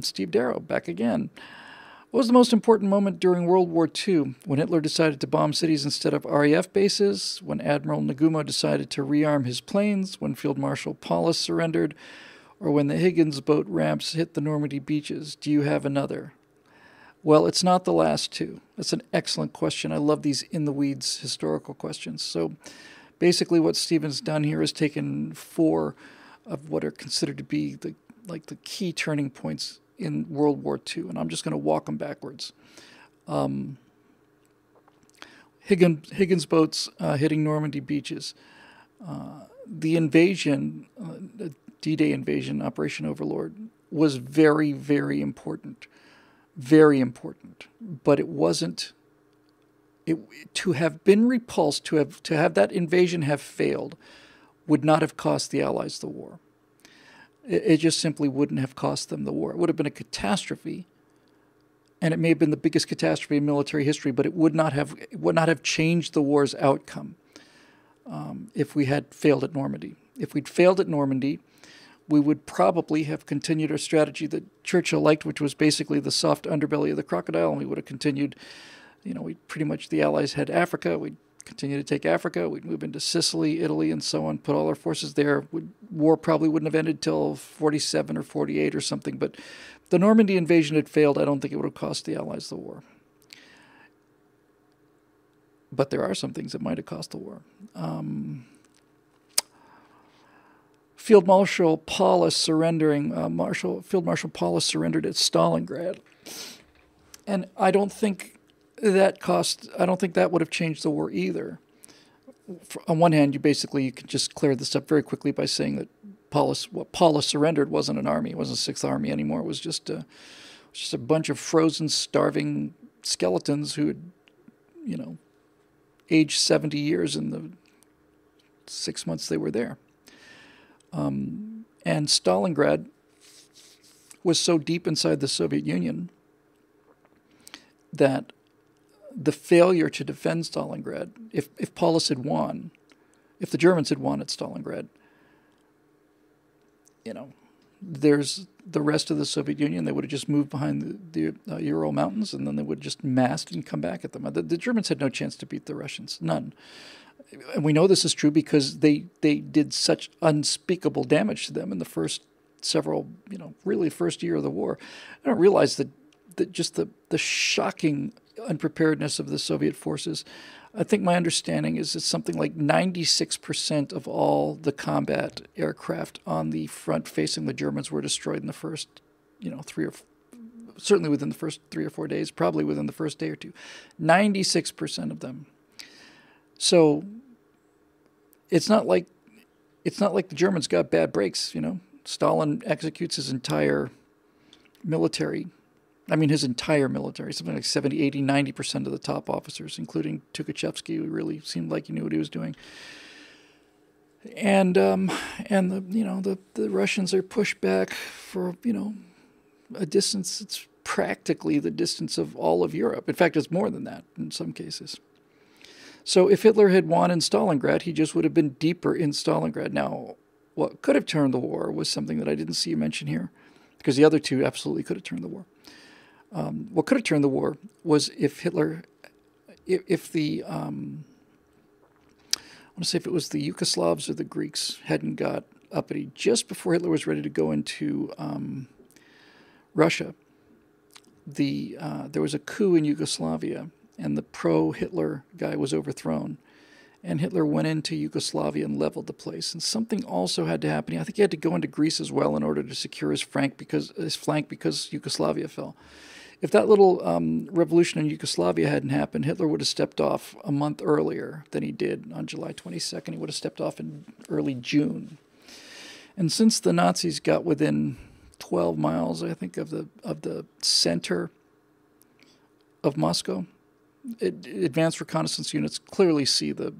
Steve Darrow, back again. What was the most important moment during World War II? When Hitler decided to bomb cities instead of RAF bases? When Admiral Nagumo decided to rearm his planes? When Field Marshal Paulus surrendered? Or when the Higgins boat ramps hit the Normandy beaches? Do you have another? Well, it's not the last two. That's an excellent question. I love these in-the-weeds historical questions. So basically what Stephen's done here is taken 4 of what are considered to be the key turning points in World War II, and I'm just going to walk them backwards. Higgins boats hitting Normandy beaches. The invasion, D-Day invasion, Operation Overlord, was very, very important. Very important. But it wasn't... to have been repulsed, to have that invasion have failed, would not have cost the Allies the war. It just simply wouldn't have cost them the war. It would have been a catastrophe, and it may have been the biggest catastrophe in military history, but it would not have changed the war's outcome if we had failed at Normandy. If we'd failed at Normandy, we would probably have continued our strategy that Churchill liked, which was basically the soft underbelly of the crocodile, and we would have continued, the Allies had Africa, we'd continue to take Africa, we'd move into Sicily, Italy, and so on, put all our forces there. War probably wouldn't have ended till 47 or 48 or something, but if the Normandy invasion had failed, I don't think it would have cost the Allies the war. But there are some things that might have cost the war. Field Marshal Paulus surrendering, Field Marshal Paulus surrendered at Stalingrad. And I don't think that would have changed the war either. On one hand, you can just clear this up very quickly by saying that what Paulus surrendered wasn't an army. It wasn't a Sixth Army anymore. It was just a bunch of frozen, starving skeletons who had, aged 70 years in the 6 months they were there. And Stalingrad was so deep inside the Soviet Union that the failure to defend Stalingrad, if Paulus had won, if the Germans had won at Stalingrad, there's the rest of the Soviet Union. They would have just moved behind the Ural Mountains, and then they would have just massed and come back at them. The Germans had no chance to beat the Russians, none. And we know this is true because they did such unspeakable damage to them in the first really first year of the war. I don't realize that just the shocking unpreparedness of the Soviet forces. I think my understanding is it's something like 96% of all the combat aircraft on the front facing the Germans were destroyed in the first, certainly within the first 3 or 4 days, probably within the first day or two. 96% of them. So it's not like the Germans got bad breaks, Stalin executes his entire military, something like 70, 80, 90% of the top officers, including Tukhachevsky, who really seemed like he knew what he was doing. And the Russians are pushed back for, a distance that's practically the distance of all of Europe. In fact, it's more than that in some cases. So if Hitler had won in Stalingrad, he just would have been deeper in Stalingrad. Now, what could have turned the war was something that I didn't see you mention here, because the other two absolutely could have turned the war. What could have turned the war was if it was the Yugoslavs or the Greeks hadn't got uppity just before Hitler was ready to go into Russia. There was a coup in Yugoslavia, and the pro-Hitler guy was overthrown. And Hitler went into Yugoslavia and leveled the place. And something also had to happen. I think he had to go into Greece as well in order to secure his flank because Yugoslavia fell. If that little revolution in Yugoslavia hadn't happened, Hitler would have stepped off a month earlier than he did on July 22nd. He would have stepped off in early June. And since the Nazis got within 12 miles, I think, of the center of Moscow, advanced reconnaissance units clearly see the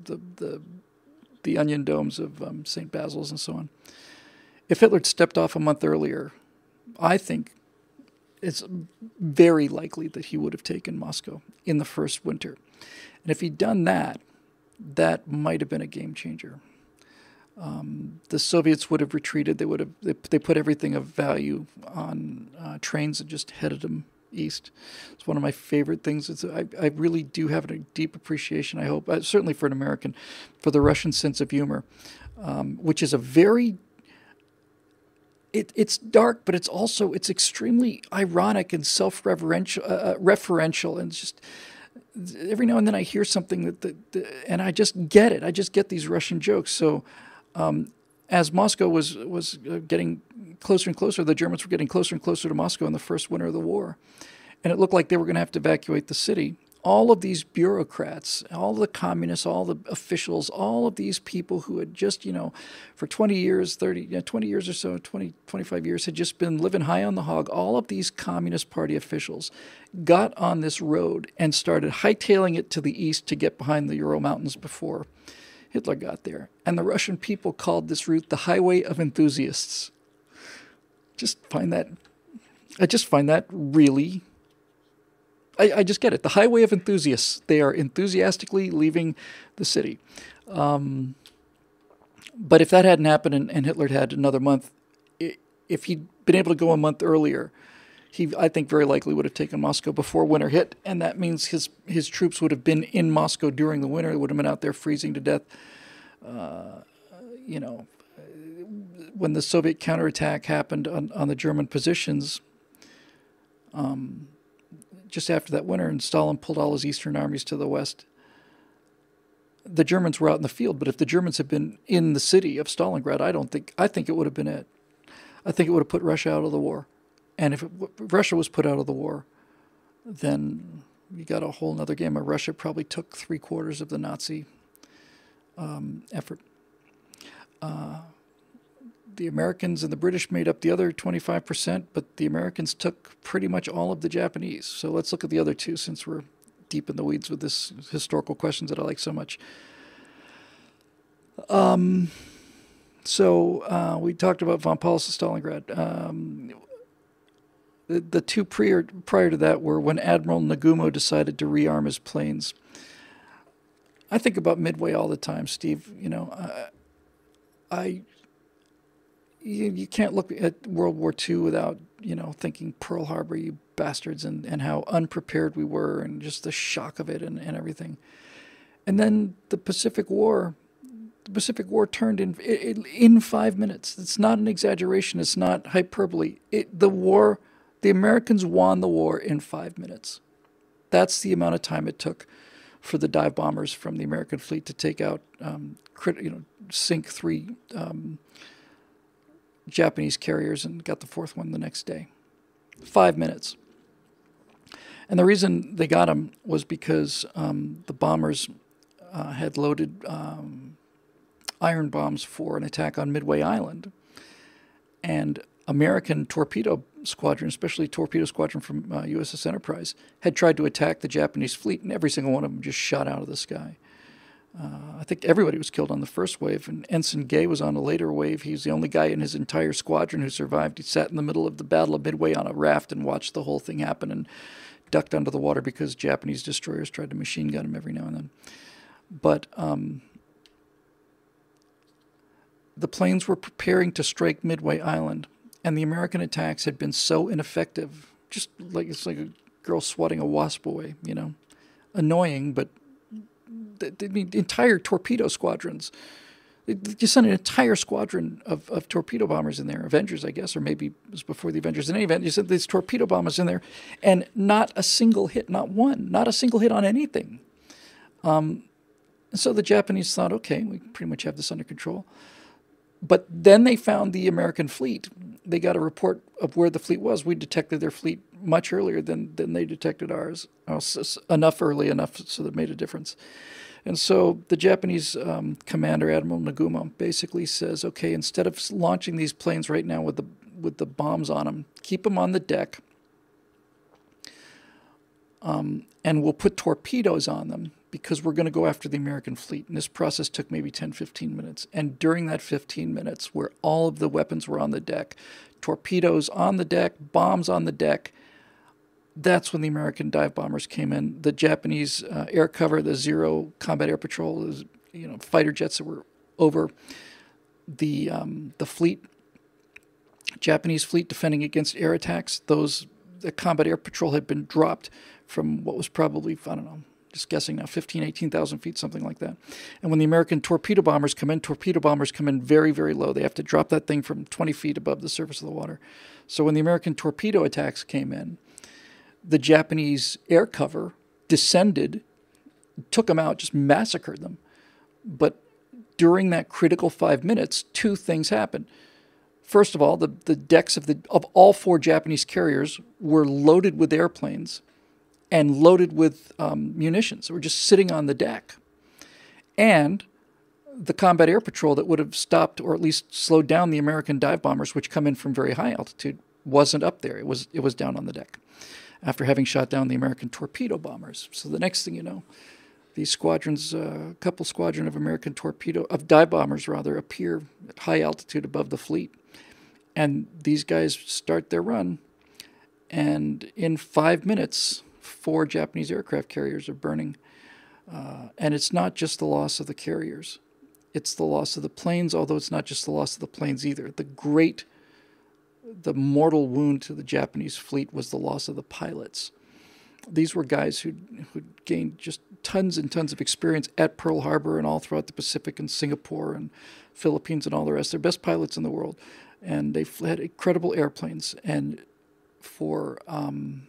onion domes of St. Basil's and so on. If Hitler had stepped off a month earlier, I think it's very likely that he would have taken Moscow in the first winter. And if he'd done that, that might have been a game changer. The Soviets would have retreated. They put everything of value on trains and just headed them east. It's one of my favorite things. I really do have a deep appreciation, I hope, certainly for an American, for the Russian sense of humor, which is a very, it's dark, but it's extremely ironic and referential, and it's just every now and then I hear something and I just get it. I just get these Russian jokes. So as Moscow was getting closer and closer, the Germans were getting closer and closer to Moscow in the first winter of the war, and it looked like they were going to have to evacuate the city. All of these bureaucrats, all the communists, all the officials, all of these people who had just, for 20 years, 20 years or so, 25 years, had just been living high on the hog, all of these Communist Party officials got on this road and started hightailing it to the east to get behind the Ural Mountains before Hitler got there. And the Russian people called this route the Highway of Enthusiasts. I just find that really, I just get it. The Highway of Enthusiasts. They are enthusiastically leaving the city. But if that hadn't happened and Hitler had another month, if he'd been able to go a month earlier, I think very likely would have taken Moscow before winter hit, and that means his troops would have been in Moscow during the winter. They would have been out there freezing to death. When the Soviet counterattack happened on the German positions, just after that winter, and Stalin pulled all his eastern armies to the west, the Germans were out in the field. But if the Germans had been in the city of Stalingrad, I think it would have been it. I think it would have put Russia out of the war. And if Russia was put out of the war, then you got a whole other game. Russia probably took 3/4 of the Nazi effort. The Americans and the British made up the other 25%, but the Americans took pretty much all of the Japanese. So let's look at the other two, since we're deep in the weeds with this historical questions that I like so much. So we talked about von Paulus and Stalingrad. The two prior to that were when Admiral Nagumo decided to rearm his planes. I think about Midway all the time, Steve. You can't look at World War II without, thinking Pearl Harbor, you bastards, and how unprepared we were, and just the shock of it and everything. And then the Pacific War turned in 5 minutes. It's not an exaggeration. It's not hyperbole. The Americans won the war in 5 minutes. That's the amount of time it took for the dive bombers from the American fleet to take out, sink 3 Japanese carriers, and got the 4th one the next day. 5 minutes. And the reason they got them was because the bombers had loaded iron bombs for an attack on Midway Island. And American torpedo squadron, especially torpedo squadron from USS Enterprise, had tried to attack the Japanese fleet, and every single one of them just shot out of the sky. I think everybody was killed on the first wave, and Ensign Gay was on a later wave. He's the only guy in his entire squadron who survived. He sat in the middle of the Battle of Midway on a raft and watched the whole thing happen, and ducked under the water because Japanese destroyers tried to machine gun him every now and then. But the planes were preparing to strike Midway Island, and the American attacks had been so ineffective, just like it's like a girl swatting a wasp away, annoying, but the entire torpedo squadrons. You sent an entire squadron of torpedo bombers in there, Avengers, I guess, or maybe it was before the Avengers. In any event, you sent these torpedo bombers in there, and not a single hit, not a single hit on anything. So the Japanese thought, okay, we pretty much have this under control. But then they found the American fleet. They got a report of where the fleet was. We detected their fleet much earlier than they detected ours. Early enough so that it made a difference. And so the Japanese commander, Admiral Nagumo, basically says, okay, instead of launching these planes right now with the bombs on them, keep them on the deck, and we'll put torpedoes on them, because we're going to go after the American fleet. And this process took maybe 10, 15 minutes. And during that 15 minutes, where all of the weapons were on the deck, torpedoes on the deck, bombs on the deck, that's when the American dive bombers came in. The Japanese air cover, the Zero Combat Air Patrol, fighter jets that were over the fleet, Japanese fleet defending against air attacks, the combat air patrol had been dropped from what was probably, I don't know, just guessing now, 18,000 feet, something like that. And when the American torpedo bombers come in very, very low. They have to drop that thing from 20 feet above the surface of the water. So when the American torpedo attacks came in, the Japanese air cover descended, took them out, just massacred them. But during that critical 5 minutes, two things happened. First of all, the decks of all four Japanese carriers were loaded with airplanes and loaded with munitions. They were just sitting on the deck. And the combat air patrol that would have stopped or at least slowed down the American dive bombers, which come in from very high altitude, wasn't up there. It was down on the deck after having shot down the American torpedo bombers. So the next thing you know, these squadrons, a couple squadron of dive bombers rather, appear at high altitude above the fleet. And these guys start their run. And in 5 minutes, 4 Japanese aircraft carriers are burning. And it's not just the loss of the carriers. It's the loss of the planes, although it's not just the loss of the planes either. The mortal wound to the Japanese fleet was the loss of the pilots. These were guys who'd gained just tons and tons of experience at Pearl Harbor and all throughout the Pacific and Singapore and Philippines and all the rest. They're best pilots in the world. And they had incredible airplanes. And for them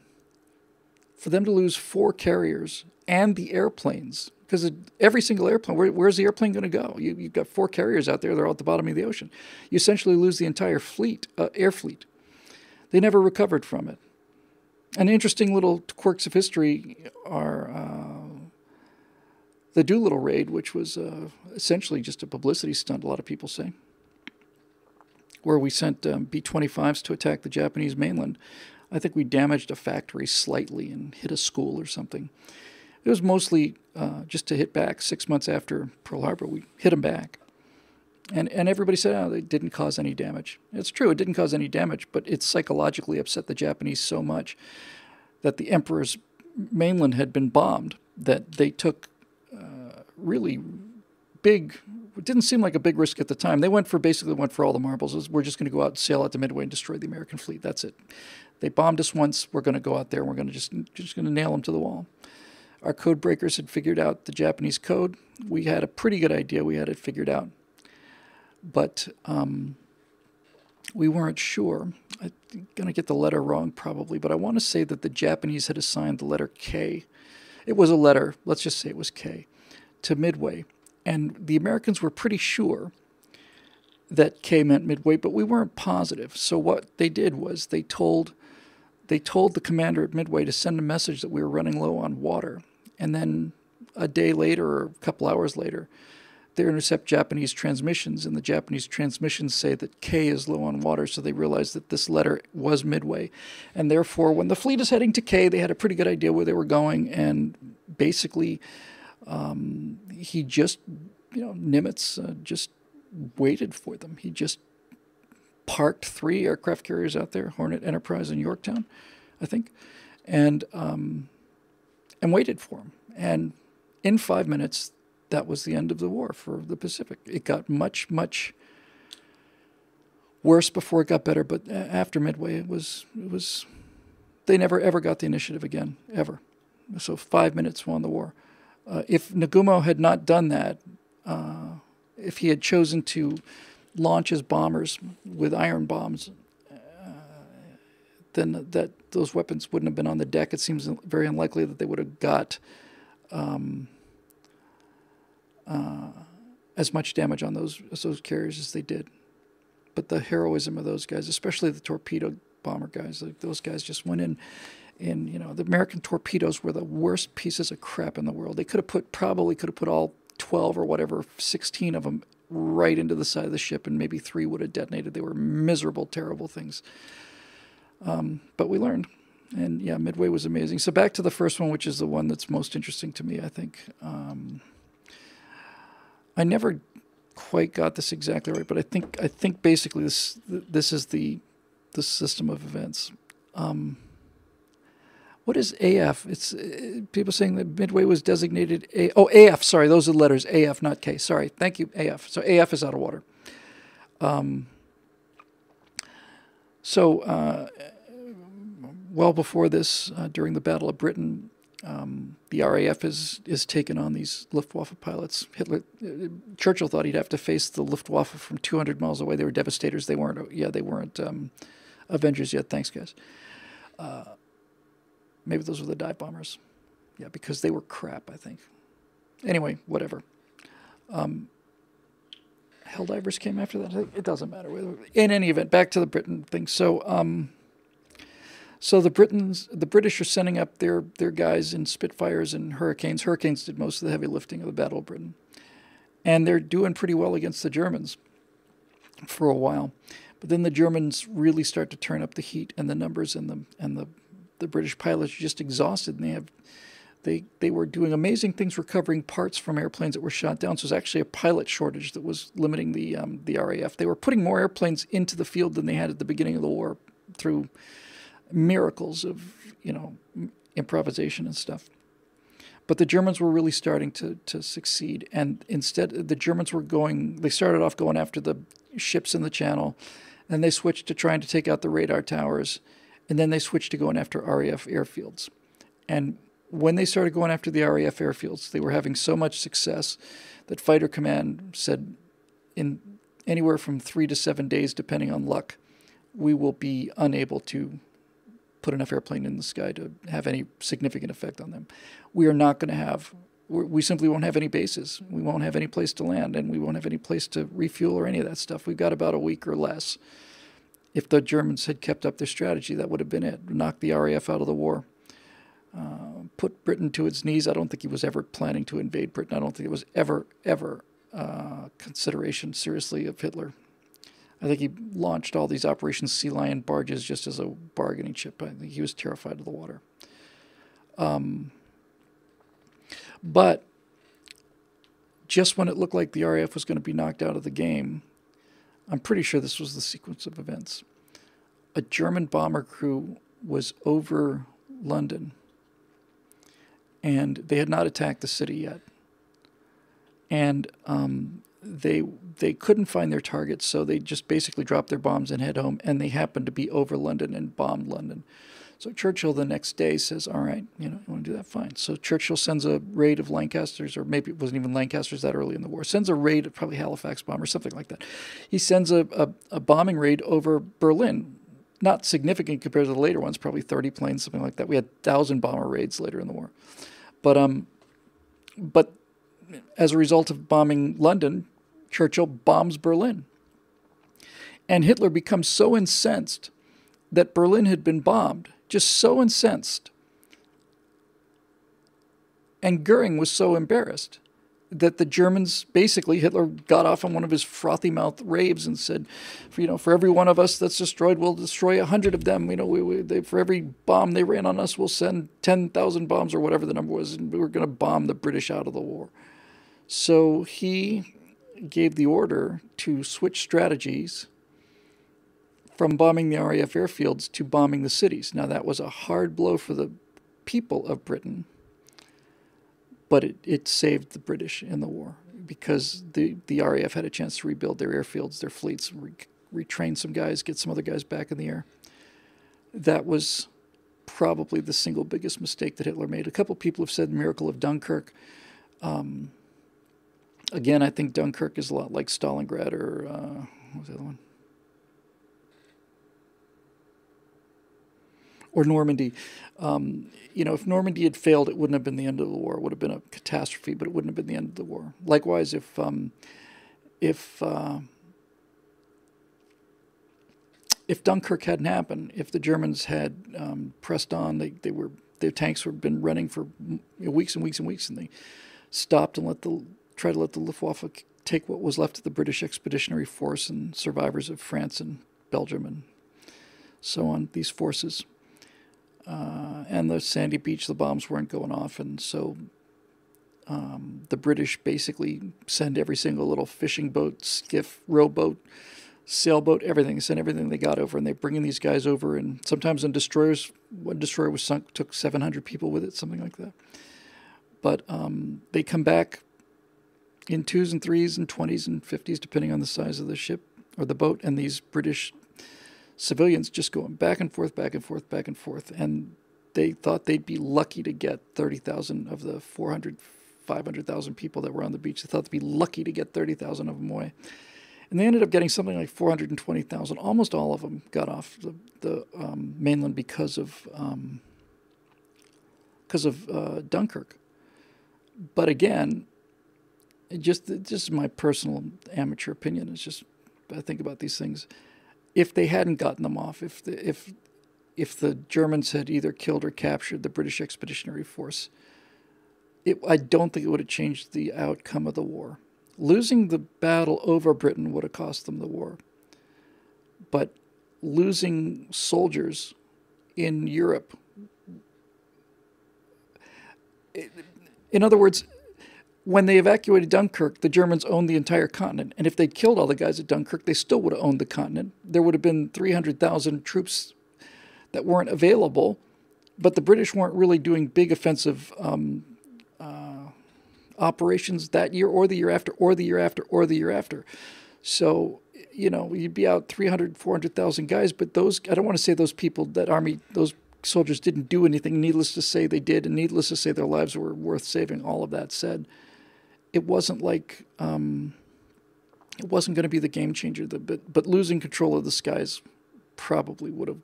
to lose 4 carriers and the airplanes, because every single airplane, where's the airplane going to go? You've got 4 carriers out there. They're all at the bottom of the ocean. You essentially lose the entire fleet, air fleet. They never recovered from it. And interesting little quirks of history are the Doolittle raid, which was essentially just a publicity stunt, a lot of people say, where we sent B-25s to attack the Japanese mainland. I think we damaged a factory slightly and hit a school or something. It was mostly just to hit back. 6 months after Pearl Harbor, we hit them back. And everybody said, oh, they didn't cause any damage. It's true, it didn't cause any damage, but it psychologically upset the Japanese so much that the emperor's mainland had been bombed that they took really big, it didn't seem like a big risk at the time. They went for all the marbles. We're just going to go out, sail out to Midway and destroy the American fleet. That's it. They bombed us once. We're going to go out there and we're going to just going to nail them to the wall. Our code breakers had figured out the Japanese code. We had a pretty good idea. We had it figured out. But we weren't sure. I'm going to get the letter wrong probably, but I want to say that the Japanese had assigned the letter K. It was a letter, let's just say it was K, to Midway. And the Americans were pretty sure that K meant Midway, but we weren't positive. So what they did was they told the commander at Midway to send a message that we were running low on water. And then a day later or a couple hours later, they intercept Japanese transmissions, and the Japanese transmissions say that K is low on water, so they realized that this letter was Midway. And therefore, when the fleet is heading to K, they had a pretty good idea where they were going, and basically he just, Nimitz just waited for them. He just parked 3 aircraft carriers out there, Hornet, Enterprise, and Yorktown, I think, and waited for them. And in 5 minutes, that was the end of the war for the Pacific. It got much, much worse before it got better, but after Midway, it was they never ever got the initiative again, ever. So 5 minutes won the war. If Nagumo had not done that, if he had chosen to launch his bombers with iron bombs, then those weapons wouldn't have been on the deck. It seems very unlikely that they would have got as much damage on those carriers as they did. But the heroism of those guys, especially the torpedo bomber guys, those guys just went in. And the American torpedoes were the worst pieces of crap in the world. They probably could have put all 12 or whatever, 16 of them right into the side of the ship, and maybe 3 would have detonated. They were miserable, terrible things. But we learned. And yeah, Midway was amazing. So back to the first one, which is the one that's most interesting to me, I think. I never quite got this exactly right, but I think basically this is the system of events. What is AF? It's people saying that Midway was designated AF. Sorry, those are the letters AF, not K. Sorry, thank you, AF. So AF is out of water. So well before this, during the Battle of Britain, the RAF is taken on these Luftwaffe pilots. Churchill thought he'd have to face the Luftwaffe from 200 miles away. They were devastators. They weren't. Yeah, they weren't Avengers yet. Thanks, guys. Maybe those were the dive bombers. Yeah, because they were crap, I think. Anyway, whatever. Helldivers came after that. It doesn't matter. In any event, back to the Britain thing. So the British are sending up their guys in Spitfires and Hurricanes. Hurricanes did most of the heavy lifting of the Battle of Britain, and they're doing pretty well against the Germans for a while. But then the Germans really start to turn up the heat and the numbers, and the British pilots are just exhausted, and they were doing amazing things recovering parts from airplanes that were shot down. So it was actually a pilot shortage that was limiting the RAF. They were putting more airplanes into the field than they had at the beginning of the war through miracles of, improvisation and stuff. But the Germans were really starting to succeed. And instead, the Germans they started off going after the ships in the channel, and they switched to trying to take out the radar towers, and then they switched to going after RAF airfields. And when they started going after the RAF airfields, they were having so much success that Fighter Command said, in anywhere from 3 to 7 days, depending on luck, we will be unable to put enough airplane in the sky to have any significant effect on them. We simply won't have any bases. We won't have any place to land, and we won't have any place to refuel or any of that stuff. We've got about a week or less. If the Germans had kept up their strategy, that would have been it. Knock the RAF out of the war. Put Britain to its knees. I don't think he was ever planning to invade Britain. I don't think it was ever consideration, seriously, of Hitler. I think he launched all these Operation Sea Lion barges just as a bargaining chip. I think he was terrified of the water. But just when it looked like the RAF was going to be knocked out of the game, I'm pretty sure this was the sequence of events. A German bomber crew was over London, and they had not attacked the city yet. And they couldn't find their targets, so they just basically dropped their bombs and head home, and they happened to be over London and bombed London. So Churchill the next day says, all right, you want to do that, fine. So Churchill sends a raid of Lancasters, or maybe it wasn't even Lancasters that early in the war, sends a raid of probably Halifax bomber, something like that. He sends a bombing raid over Berlin, not significant compared to the later ones, probably 30 planes, something like that. We had 1,000 bomber raids later in the war. But as a result of bombing London, Churchill bombs Berlin. And Hitler becomes so incensed that Berlin had been bombed, just so incensed. And Goering was so embarrassed that the Germans, basically, Hitler got off on one of his frothy mouth raves and said, for every one of us that's destroyed, we'll destroy 100 of them. For every bomb they ran on us, we'll send 10,000 bombs or whatever the number was, and we were going to bomb the British out of the war. So he gave the order to switch strategies from bombing the RAF airfields to bombing the cities. Now, that was a hard blow for the people of Britain, but it saved the British in the war because the RAF had a chance to rebuild their airfields, their fleets, retrain some guys, get some other guys back in the air. That was probably the single biggest mistake that Hitler made. A couple people have said the miracle of Dunkirk. Again, I think Dunkirk is a lot like Stalingrad or what was the other one? Or Normandy. If Normandy had failed, it wouldn't have been the end of the war. It would have been a catastrophe, but it wouldn't have been the end of the war. Likewise, if Dunkirk hadn't happened, if the Germans had pressed on, their tanks had been running for weeks and weeks and weeks, and they stopped and tried to let the Luftwaffe take what was left of the British Expeditionary Force and survivors of France and Belgium and so on, these forces. And the Sandy Beach, the bombs weren't going off, and so the British basically send every single little fishing boat, skiff, rowboat, sailboat, everything. They sent everything they got over, and they bring in these guys over, and sometimes on destroyers, one destroyer was sunk, took 700 people with it, something like that. But they come back in 2s and 3s and 20s and 50s, depending on the size of the ship, or the boat, and these British civilians just going back and forth, back and forth, back and forth. And they thought they'd be lucky to get 30,000 of the 500,000 people that were on the beach. They thought they'd be lucky to get 30,000 of them away. And they ended up getting something like 420,000. Almost all of them got off the mainland because of Dunkirk. But again, just my personal amateur opinion. It's just, I think about these things. If they hadn't gotten them off, if the Germans had either killed or captured the British Expeditionary Force, I don't think it would have changed the outcome of the war. Losing the battle over Britain would have cost them the war. But losing soldiers in Europe, in other words, when they evacuated Dunkirk, the Germans owned the entire continent. And if they'd killed all the guys at Dunkirk, they still would have owned the continent. There would have been 300,000 troops that weren't available, but the British weren't really doing big offensive operations that year or the year after or the year after or the year after. So, you'd be out 300, 400,000 guys, but those, I don't want to say those people, those soldiers didn't do anything. Needless to say they did, and needless to say their lives were worth saving. All of that said, it wasn't like, it wasn't going to be the game changer, but losing control of the skies probably would have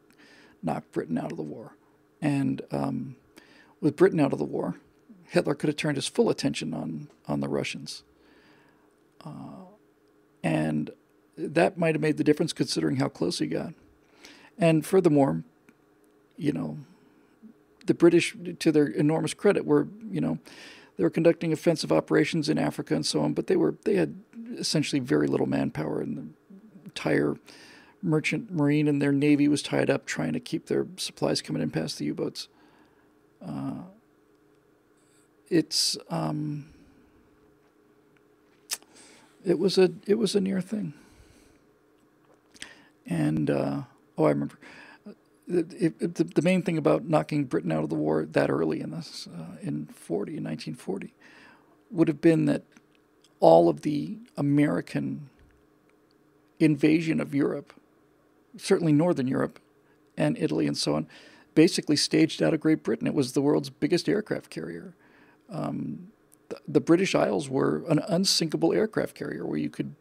knocked Britain out of the war. And with Britain out of the war, Hitler could have turned his full attention on the Russians. And that might have made the difference considering how close he got. And furthermore, the British, to their enormous credit, were, they were conducting offensive operations in Africa and so on, but they had essentially very little manpower, and the entire merchant marine and their navy was tied up trying to keep their supplies coming in past the U-boats. It was a near thing. And I remember the main thing about knocking Britain out of the war that early in 1940, would have been that all of the American invasion of Europe, certainly Northern Europe and Italy and so on, basically staged out of Great Britain. It was the world's biggest aircraft carrier. The British Isles were an unsinkable aircraft carrier where you could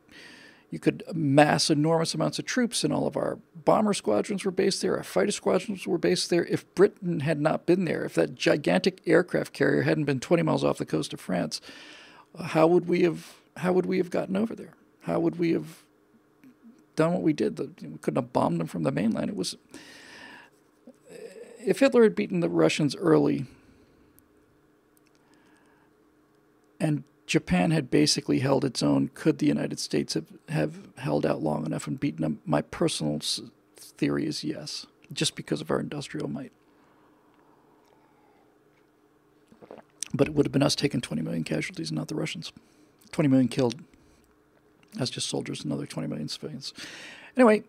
mass enormous amounts of troops, and all of our bomber squadrons were based there, our fighter squadrons were based there. If Britain had not been there, if that gigantic aircraft carrier hadn't been 20 miles off the coast of France, how would we have gotten over there? How would we have done what we did? We couldn't have bombed them from the mainland. If Hitler had beaten the Russians early, and Japan had basically held its own, could the United States have held out long enough and beaten them? My personal theory is yes, just because of our industrial might. But it would have been us taking 20 million casualties, not the Russians. 20 million killed. That's just soldiers, another 20 million civilians. Anyway,